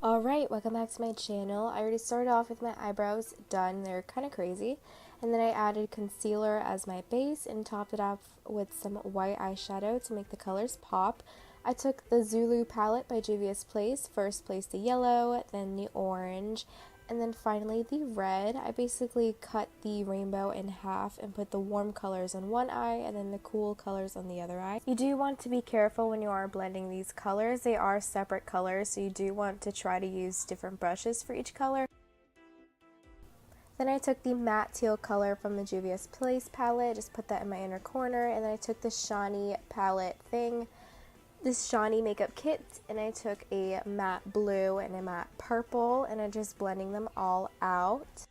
Alright, welcome back to my channel. I already started off with my eyebrows done. They're kind of crazy. And then I added concealer as my base and topped it off with some white eyeshadow to make the colors pop. I took the Zulu palette by JUVIAS Place. First placed the yellow, then the orange, and then finally the red. I basically cut the rainbow in half and put the warm colors on one eye and then the cool colors on the other eye. You do want to be careful when you are blending these colors. They are separate colors, so you do want to try to use different brushes for each color. Then I took the matte teal color from the JUVIAS Place palette, just put that in my inner corner, and then I took the SHANY palette thing, this SHANY makeup kit, and I took a matte blue and a matte purple, and I'm just blending them all out.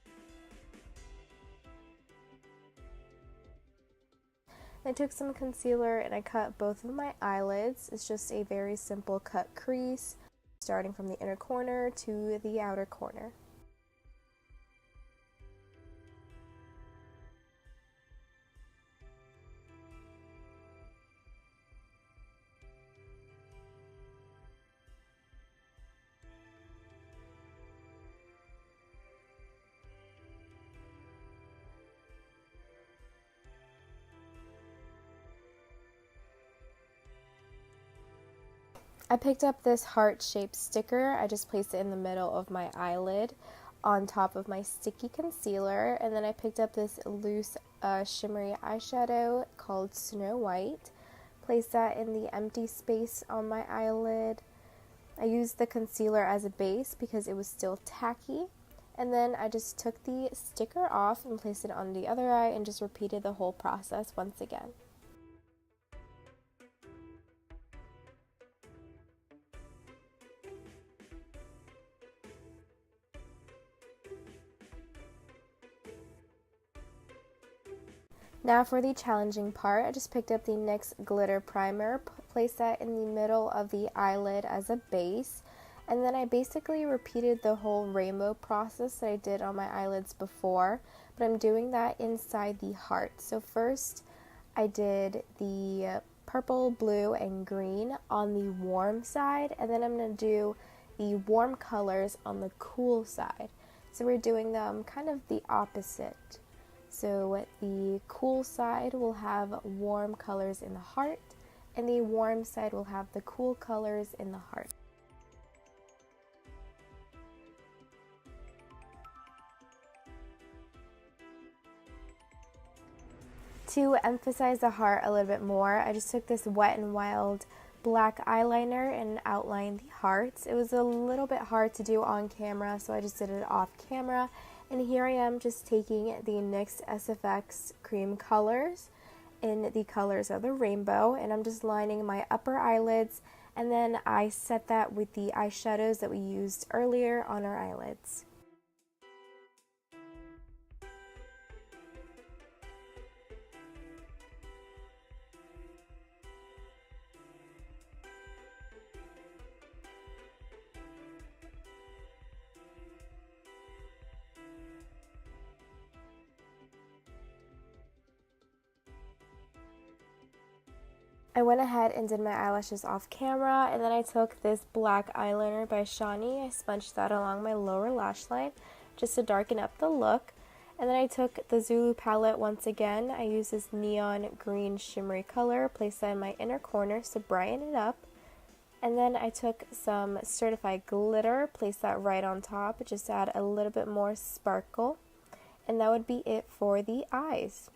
I took some concealer and I cut both of my eyelids. It's just a very simple cut crease, starting from the inner corner to the outer corner. I picked up this heart-shaped sticker. I just placed it in the middle of my eyelid on top of my sticky concealer, and then I picked up this loose shimmery eyeshadow called Snow White. Placed that in the empty space on my eyelid. I used the concealer as a base because it was still tacky, and then I just took the sticker off and placed it on the other eye and just repeated the whole process once again. Now for the challenging part, I just picked up the NYX glitter primer, placed that in the middle of the eyelid as a base, and then I basically repeated the whole rainbow process that I did on my eyelids before, but I'm doing that inside the heart. So first I did the purple, blue, and green on the warm side, and then I'm going to do the warm colors on the cool side. So we're doing them kind of the opposite. So the cool side will have warm colors in the heart, and the warm side will have the cool colors in the heart. To emphasize the heart a little bit more, I just took this Wet n Wild black eyeliner and outlined the hearts. It was a little bit hard to do on camera, so I just did it off camera. And here I am just taking the NYX SFX cream colors in the colors of the rainbow, and I'm just lining my upper eyelids, and then I set that with the eyeshadows that we used earlier on our eyelids. I went ahead and did my eyelashes off camera, and then I took this black eyeliner by SHANY. I sponged that along my lower lash line just to darken up the look. And then I took the Zulu palette once again. I used this neon green shimmery color, placed that in my inner corner to brighten it up. And then I took some CERTIFEYE glitter, placed that right on top, just to add a little bit more sparkle. And that would be it for the eyes.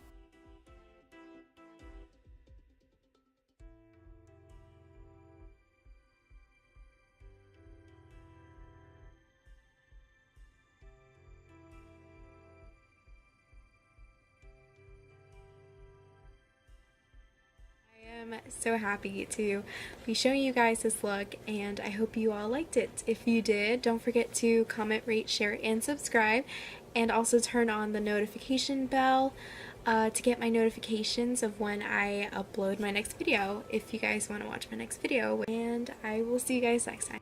I'm so happy to be showing you guys this look, and I hope you all liked it. If you did, don't forget to comment, rate, share, and subscribe, and also turn on the notification bell to get my notifications of when I upload my next video if you guys want to watch my next video, and I will see you guys next time.